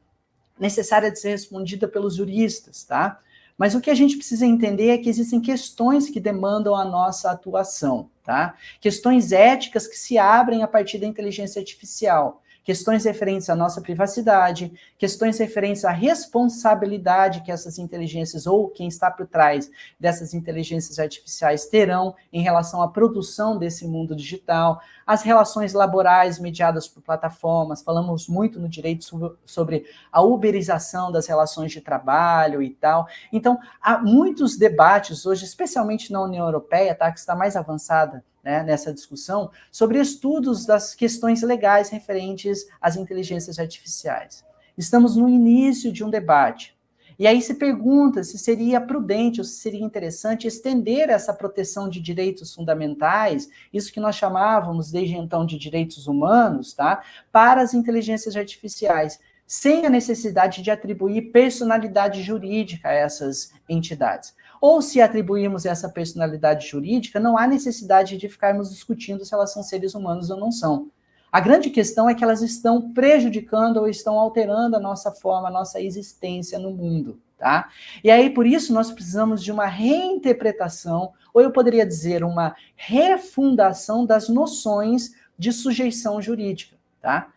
necessária de ser respondida pelos juristas, tá? Mas o que a gente precisa entender é que existem questões que demandam a nossa atuação, tá? Questões éticas que se abrem a partir da inteligência artificial, questões referentes à nossa privacidade, questões referentes à responsabilidade que essas inteligências ou quem está por trás dessas inteligências artificiais terão em relação à produção desse mundo digital, as relações laborais mediadas por plataformas, falamos muito no direito sobre a uberização das relações de trabalho e tal. Então, há muitos debates hoje, especialmente na União Europeia, tá, que está mais avançada, né, nessa discussão, sobre estudos das questões legais referentes às inteligências artificiais. Estamos no início de um debate. E aí se pergunta se seria prudente ou se seria interessante estender essa proteção de direitos fundamentais, isso que nós chamávamos desde então de direitos humanos, tá, para as inteligências artificiais, sem a necessidade de atribuir personalidade jurídica a essas entidades. Ou se atribuirmos essa personalidade jurídica, não há necessidade de ficarmos discutindo se elas são seres humanos ou não são. A grande questão é que elas estão prejudicando ou estão alterando a nossa forma, a nossa existência no mundo. tá? E aí, por isso, nós precisamos de uma reinterpretação, ou eu poderia dizer, uma refundação das noções de sujeição jurídica, tá?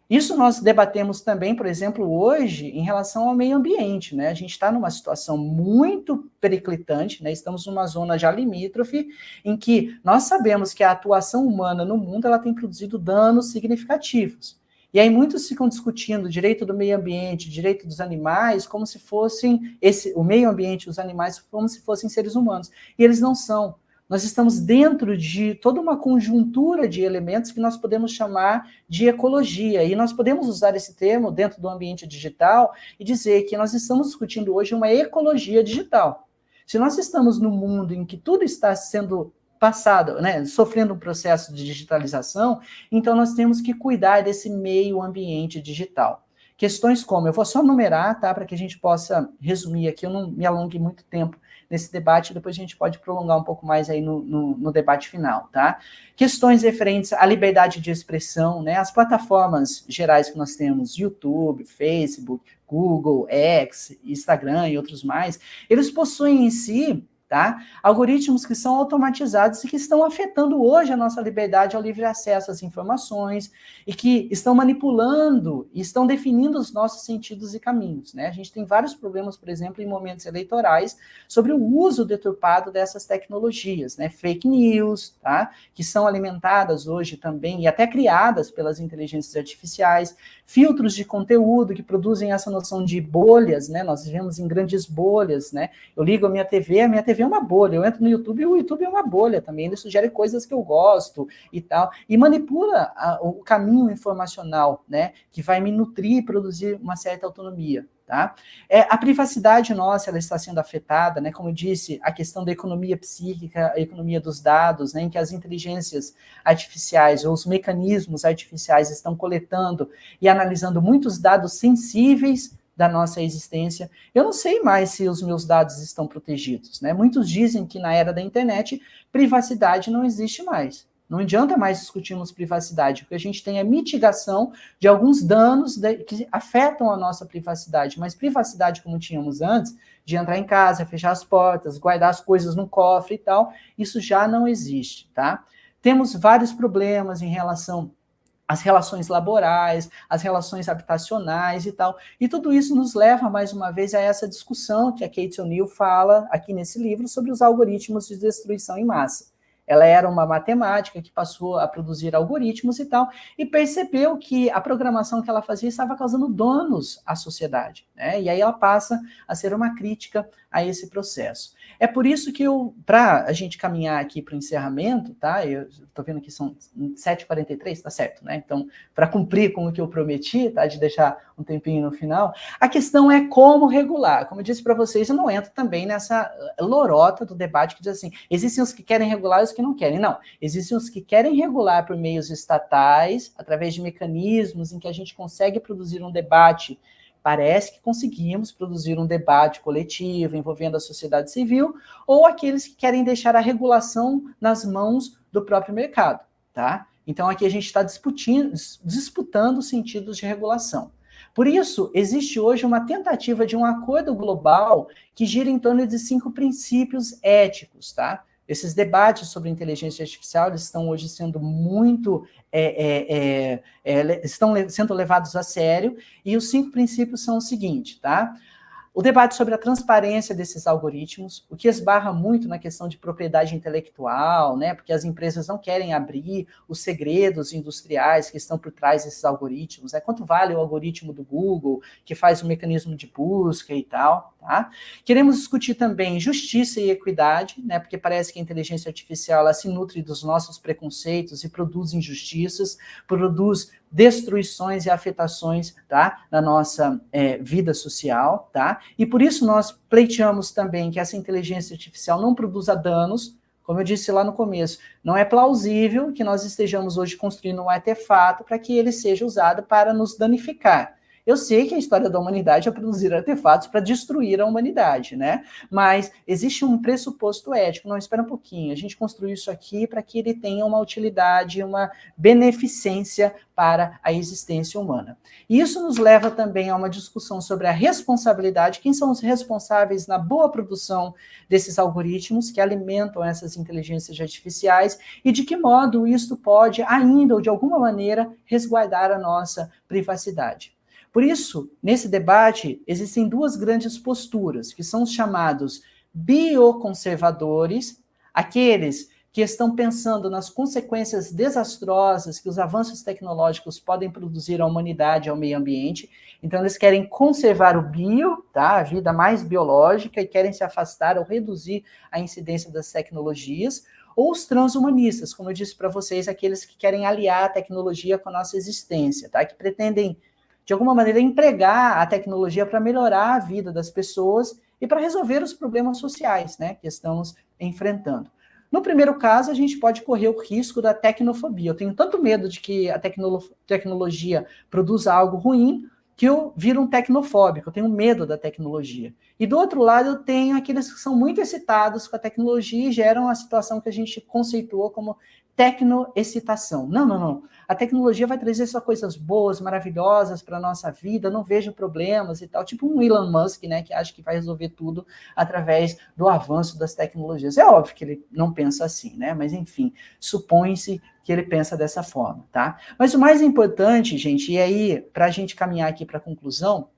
Isso nós debatemos também, por exemplo, hoje, em relação ao meio ambiente, né? A gente está numa situação muito periclitante, né? Estamos numa zona já limítrofe, em que nós sabemos que a atuação humana no mundo ela tem produzido danos significativos. E aí muitos ficam discutindo o direito do meio ambiente, direito dos animais, como se fossem o meio ambiente e os animais como se fossem seres humanos. E eles não são. Nós estamos dentro de toda uma conjuntura de elementos que nós podemos chamar de ecologia. E nós podemos usar esse termo dentro do ambiente digital e dizer que nós estamos discutindo hoje uma ecologia digital. Se nós estamos num mundo em que tudo está sendo passado, né, sofrendo um processo de digitalização, então nós temos que cuidar desse meio ambiente digital. Questões como, eu vou só numerar, tá, para que a gente possa resumir aqui, eu não me alongue muito tempo nesse debate, depois a gente pode prolongar um pouco mais aí no debate final, tá? Questões referentes à liberdade de expressão, né, as plataformas gerais que nós temos, YouTube, Facebook, Google, X, Instagram e outros mais, eles possuem em si, tá, algoritmos que são automatizados e que estão afetando hoje a nossa liberdade ao livre acesso às informações e que estão manipulando e estão definindo os nossos sentidos e caminhos, né? A gente tem vários problemas, por exemplo, em momentos eleitorais, sobre o uso deturpado dessas tecnologias, né? Fake news, tá? Que são alimentadas hoje também e até criadas pelas inteligências artificiais, filtros de conteúdo que produzem essa noção de bolhas, né? Nós vivemos em grandes bolhas, né? Eu ligo a minha TV é uma bolha. Eu entro no YouTube e o YouTube é uma bolha também. Ele sugere coisas que eu gosto e tal. E manipula o caminho informacional, né? Que vai me nutrir e produzir uma certa autonomia, tá? A privacidade nossa, ela está sendo afetada, né? Como eu disse, a questão da economia psíquica, a economia dos dados, né? Em que as inteligências artificiais ou os mecanismos artificiais estão coletando e analisando muitos dados sensíveis da nossa existência. Eu não sei mais se os meus dados estão protegidos, né? Muitos dizem que na era da internet, privacidade não existe mais. Não adianta mais discutirmos privacidade, porque a gente tem a mitigação de alguns danos que afetam a nossa privacidade, mas privacidade como tínhamos antes, de entrar em casa, fechar as portas, guardar as coisas no cofre e tal, isso já não existe, tá? Temos vários problemas em relação as relações laborais, as relações habitacionais e tal. E tudo isso nos leva, mais uma vez, a essa discussão que a Kate O'Neill fala aqui nesse livro sobre os algoritmos de destruição em massa. Ela era uma matemática que passou a produzir algoritmos e tal, e percebeu que a programação que ela fazia estava causando danos à sociedade, né? E aí ela passa a ser uma crítica a esse processo. É por isso que para a gente caminhar aqui para o encerramento, tá? Eu estou vendo que são 7h43, tá certo, né? Então, para cumprir com o que eu prometi, tá? De deixar um tempinho no final, a questão é como regular. Como eu disse para vocês, eu não entro também nessa lorota do debate que diz assim, existem os que querem regular e os que não querem. Não, existem os que querem regular por meios estatais, através de mecanismos em que a gente consegue produzir um debate. Parece que conseguimos produzir um debate coletivo envolvendo a sociedade civil, ou aqueles que querem deixar a regulação nas mãos do próprio mercado, tá? Então aqui a gente está disputando sentidos de regulação. Por isso, existe hoje uma tentativa de um acordo global que gira em torno de 5 princípios éticos, tá? Esses debates sobre inteligência artificial eles estão hoje sendo muito estão sendo levados a sério, e os 5 princípios são os seguintes, tá? O debate sobre a transparência desses algoritmos, o que esbarra muito na questão de propriedade intelectual, né? Porque as empresas não querem abrir os segredos industriais que estão por trás desses algoritmos, né? Quanto vale o algoritmo do Google, que faz o mecanismo de busca e tal, tá? Queremos discutir também justiça e equidade, né? Porque parece que a inteligência artificial ela se nutre dos nossos preconceitos e produz injustiças, produz destruições e afetações, tá, na nossa vida social, tá? E por isso nós pleiteamos também que essa inteligência artificial não produza danos, como eu disse lá no começo, não é plausível que nós estejamos hoje construindo um artefato para que ele seja usado para nos danificar. Eu sei que a história da humanidade é produzir artefatos para destruir a humanidade, né? Mas existe um pressuposto ético. Não, espera um pouquinho. A gente construiu isso aqui para que ele tenha uma utilidade, uma beneficência para a existência humana. E isso nos leva também a uma discussão sobre a responsabilidade. Quem são os responsáveis na boa produção desses algoritmos que alimentam essas inteligências artificiais e de que modo isso pode ainda, ou de alguma maneira, resguardar a nossa privacidade. Por isso, nesse debate, existem duas grandes posturas, que são os chamados bioconservadores, aqueles que estão pensando nas consequências desastrosas que os avanços tecnológicos podem produzir à humanidade e ao meio ambiente. Então, eles querem conservar o bio, tá? A vida mais biológica, e querem se afastar ou reduzir a incidência das tecnologias. Ou os transhumanistas, como eu disse para vocês, aqueles que querem aliar a tecnologia com a nossa existência, tá? Que pretendem, de alguma maneira, empregar a tecnologia para melhorar a vida das pessoas e para resolver os problemas sociais, né, que estamos enfrentando. No primeiro caso, a gente pode correr o risco da tecnofobia. Eu tenho tanto medo de que a tecnologia produza algo ruim que eu viro um tecnofóbico, eu tenho medo da tecnologia. E do outro lado, eu tenho aqueles que são muito excitados com a tecnologia e geram a situação que a gente conceituou como tecnoexcitação. Não, não, não. A tecnologia vai trazer só coisas boas, maravilhosas para a nossa vida, não vejo problemas e tal. Tipo um Elon Musk, né, que acha que vai resolver tudo através do avanço das tecnologias. É óbvio que ele não pensa assim, né? Mas, enfim, supõe-se que ele pensa dessa forma, tá? Mas o mais importante, gente, e aí, para a gente caminhar aqui para a conclusão,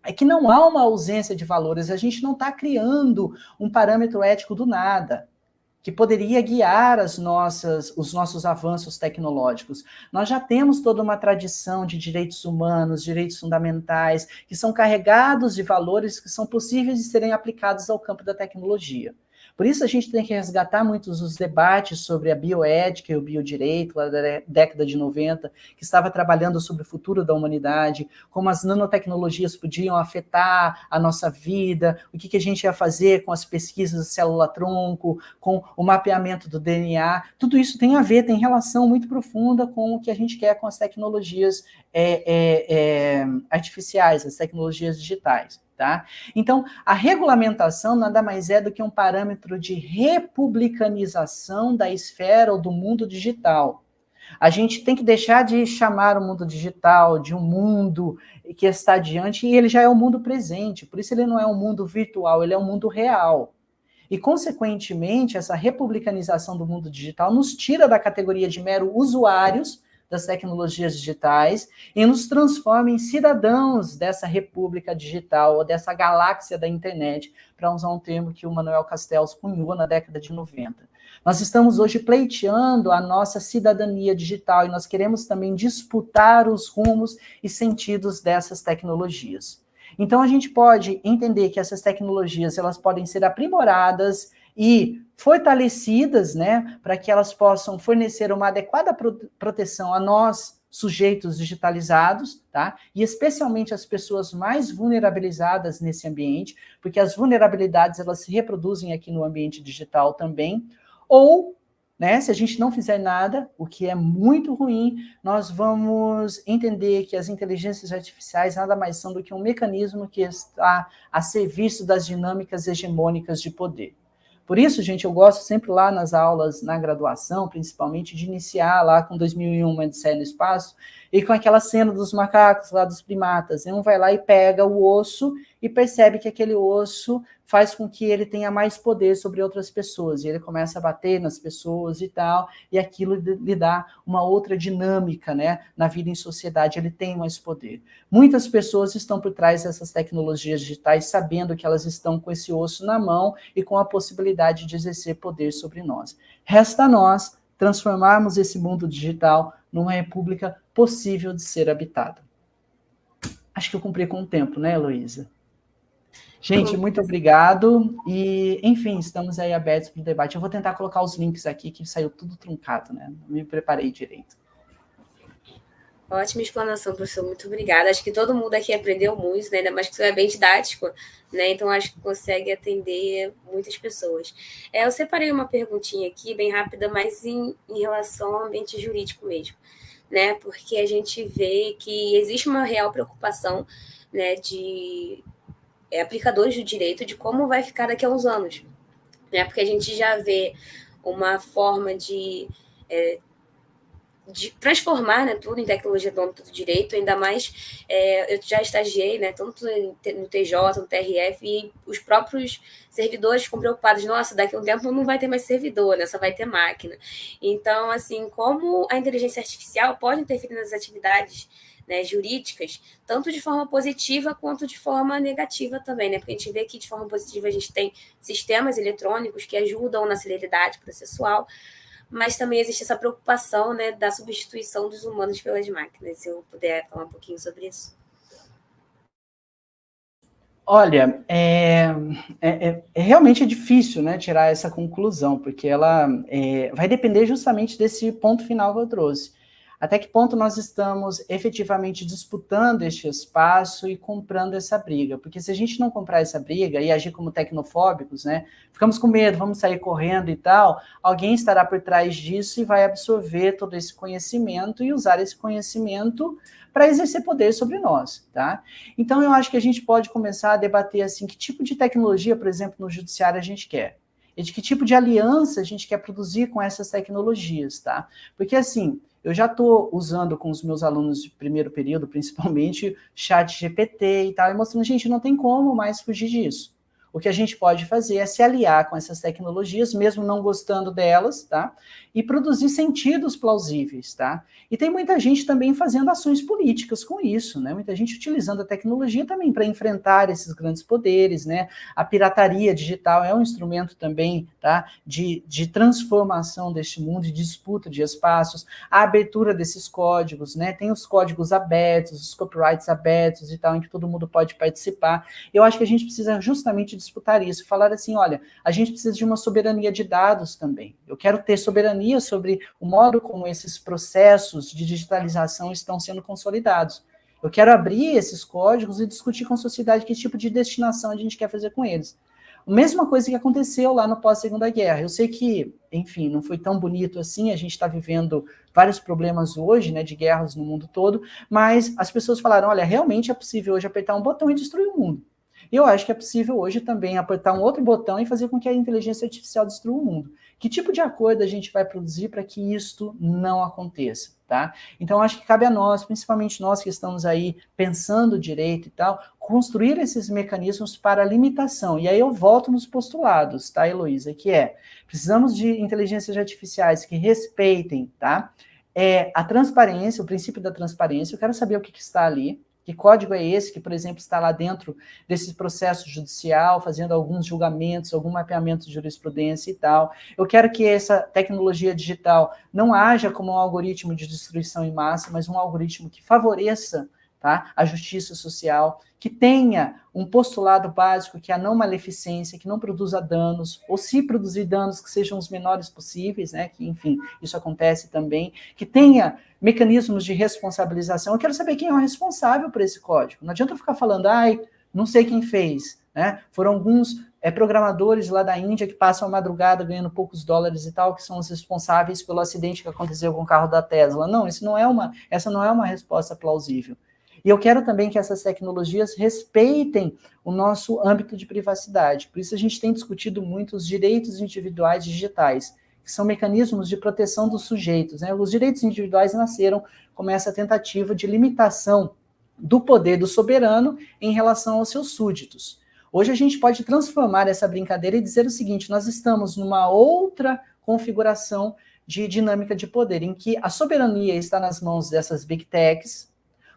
é que não há uma ausência de valores, a gente não está criando um parâmetro ético do nada, que poderia guiar os nossos avanços tecnológicos. Nós já temos toda uma tradição de direitos humanos, direitos fundamentais, que são carregados de valores que são possíveis de serem aplicados ao campo da tecnologia. Por isso a gente tem que resgatar muitos dos debates sobre a bioética e o biodireito, lá da década de 90, que estava trabalhando sobre o futuro da humanidade, como as nanotecnologias podiam afetar a nossa vida, o que a gente ia fazer com as pesquisas de célula-tronco, com o mapeamento do DNA. Tudo isso tem a ver, tem relação muito profunda com o que a gente quer com as tecnologias artificiais, as tecnologias digitais. Tá? Então, a regulamentação nada mais é do que um parâmetro de republicanização da esfera ou do mundo digital. A gente tem que deixar de chamar o mundo digital de um mundo que está adiante, e ele já é o mundo presente, por isso ele não é um mundo virtual, ele é um mundo real. E, consequentemente, essa republicanização do mundo digital nos tira da categoria de mero usuários das tecnologias digitais e nos transforma em cidadãos dessa república digital ou dessa galáxia da internet, para usar um termo que o Manuel Castells cunhou na década de 90. Nós estamos hoje pleiteando a nossa cidadania digital e nós queremos também disputar os rumos e sentidos dessas tecnologias. Então, a gente pode entender que essas tecnologias elas podem ser aprimoradas e fortalecidas, né, para que elas possam fornecer uma adequada proteção a nós, sujeitos digitalizados, tá? E especialmente as pessoas mais vulnerabilizadas nesse ambiente, porque as vulnerabilidades elas se reproduzem aqui no ambiente digital também, ou, né, se a gente não fizer nada, o que é muito ruim, nós vamos entender que as inteligências artificiais nada mais são do que um mecanismo que está a serviço das dinâmicas hegemônicas de poder. Por isso, gente, eu gosto sempre lá nas aulas, na graduação, principalmente, de iniciar lá com 2001, uma Odisseia no Espaço, e com aquela cena dos macacos lá, dos primatas. Um vai lá e pega o osso e percebe que aquele osso faz com que ele tenha mais poder sobre outras pessoas. E ele começa a bater nas pessoas e tal, e aquilo lhe dá uma outra dinâmica, né? Na vida em sociedade, ele tem mais poder. Muitas pessoas estão por trás dessas tecnologias digitais, sabendo que elas estão com esse osso na mão e com a possibilidade de exercer poder sobre nós. Resta a nós transformarmos esse mundo digital numa república possível de ser habitada. Acho que eu cumpri com o tempo, né, Heloísa? Gente, muito obrigado. E, enfim, estamos aí abertos para o debate. Eu vou tentar colocar os links aqui, que saiu tudo truncado, né? Não me preparei direito. Ótima explanação, professor. Muito obrigada. Acho que todo mundo aqui aprendeu muito, né? Ainda mais que você é bem didático, né? Então, acho que consegue atender muitas pessoas. Eu separei uma perguntinha aqui, bem rápida, mas em relação ao ambiente jurídico mesmo. né? Porque a gente vê que existe uma real preocupação, né, de aplicadores do direito de como vai ficar daqui a uns anos, né? Porque a gente já vê uma forma de transformar, né, tudo em tecnologia do âmbito do direito, ainda mais eu já estagiei, né, tanto no TJ, no TRF, e os próprios servidores ficam preocupados, nossa, daqui a um tempo não vai ter mais servidor, né, só vai ter máquina. Então, assim, como a inteligência artificial pode interferir nas atividades, né, jurídicas, tanto de forma positiva quanto de forma negativa também, né? Porque a gente vê que de forma positiva a gente tem sistemas eletrônicos que ajudam na celeridade processual, mas também existe essa preocupação, né, da substituição dos humanos pelas máquinas. Se eu puder falar um pouquinho sobre isso. Olha, realmente é difícil, né, tirar essa conclusão, porque ela vai depender justamente desse ponto final que eu trouxe. Até que ponto nós estamos efetivamente disputando este espaço e comprando essa briga? Porque se a gente não comprar essa briga e agir como tecnofóbicos, né, ficamos com medo, vamos sair correndo e tal, alguém estará por trás disso e vai absorver todo esse conhecimento e usar esse conhecimento para exercer poder sobre nós, tá? Então eu acho que a gente pode começar a debater assim, que tipo de tecnologia, por exemplo, no judiciário a gente quer. E de que tipo de aliança a gente quer produzir com essas tecnologias, tá? Porque assim, eu já estou usando com os meus alunos de primeiro período, principalmente, chat GPT e tal, e mostrando, gente, não tem como mais fugir disso. O que a gente pode fazer é se aliar com essas tecnologias, mesmo não gostando delas, tá? E produzir sentidos plausíveis, tá? E tem muita gente também fazendo ações políticas com isso, né? Muita gente utilizando a tecnologia também para enfrentar esses grandes poderes, né? A pirataria digital é um instrumento também, tá? De transformação deste mundo, de disputa de espaços, a abertura desses códigos, né? Tem os códigos abertos, os copyrights abertos e tal, em que todo mundo pode participar. Eu acho que a gente precisa justamente disputar isso, falar assim, olha, a gente precisa de uma soberania de dados também. Eu quero ter soberania sobre o modo como esses processos de digitalização estão sendo consolidados. Eu quero abrir esses códigos e discutir com a sociedade que tipo de destinação a gente quer fazer com eles. A mesma coisa que aconteceu lá no pós-Segunda Guerra. Eu sei que, enfim, não foi tão bonito assim, a gente está vivendo vários problemas hoje, né, de guerras no mundo todo, mas as pessoas falaram, olha, realmente é possível hoje apertar um botão e destruir o mundo. E eu acho que é possível hoje também apertar um outro botão e fazer com que a inteligência artificial destrua o mundo. Que tipo de acordo a gente vai produzir para que isto não aconteça, tá? Então, acho que cabe a nós, principalmente nós que estamos aí pensando direito e tal, construir esses mecanismos para limitação. E aí eu volto nos postulados, tá, Heloísa? Que precisamos de inteligências artificiais que respeitem, tá? A transparência, o princípio da transparência. Eu quero saber o que está ali. Que código é esse que, por exemplo, está lá dentro desse processo judicial, fazendo alguns julgamentos, algum mapeamento de jurisprudência e tal. Eu quero que essa tecnologia digital não haja como um algoritmo de destruição em massa, mas um algoritmo que favoreça, tá, a justiça social, que tenha um postulado básico que é a não maleficência, que não produza danos, ou se produzir danos que sejam os menores possíveis, né, que, enfim, isso acontece também, que tenha mecanismos de responsabilização. Eu quero saber quem é o responsável por esse código. Não adianta eu ficar falando, ai, não sei quem fez, né? Foram alguns programadores lá da Índia que passam a madrugada ganhando poucos dólares e tal, que são os responsáveis pelo acidente que aconteceu com o carro da Tesla. Não, essa não é uma resposta plausível. E eu quero também que essas tecnologias respeitem o nosso âmbito de privacidade. Por isso a gente tem discutido muito os direitos individuais digitais, que são mecanismos de proteção dos sujeitos, né? Os direitos individuais nasceram como essa tentativa de limitação do poder do soberano em relação aos seus súditos. Hoje a gente pode transformar essa brincadeira e dizer o seguinte, nós estamos numa outra configuração de dinâmica de poder, em que a soberania está nas mãos dessas big techs.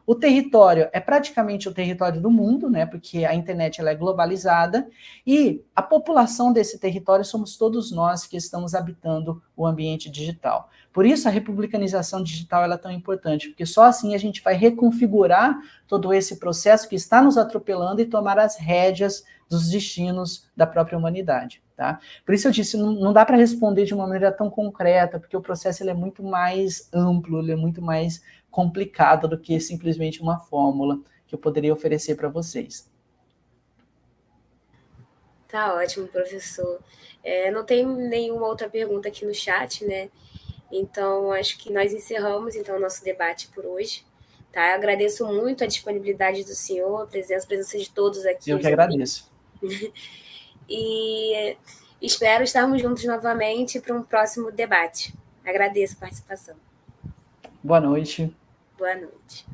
O território é praticamente o território do mundo, né? Porque a internet ela é globalizada e a população desse território somos todos nós que estamos habitando o ambiente digital. Por isso a republicanização digital ela é tão importante, porque só assim a gente vai reconfigurar todo esse processo que está nos atropelando e tomar as rédeas dos destinos da própria humanidade. Tá? Por isso eu disse, não dá para responder de uma maneira tão concreta, porque o processo ele é muito mais amplo, ele é muito mais complicado do que simplesmente uma fórmula que eu poderia oferecer para vocês. Tá ótimo, professor. Não tem nenhuma outra pergunta aqui no chat, né? Então, acho que nós encerramos então o nosso debate por hoje. Tá? Agradeço muito a disponibilidade do senhor, a presença de todos aqui. Eu que agradeço. E espero estarmos juntos novamente para um próximo debate. Agradeço a participação. Boa noite. Boa noite.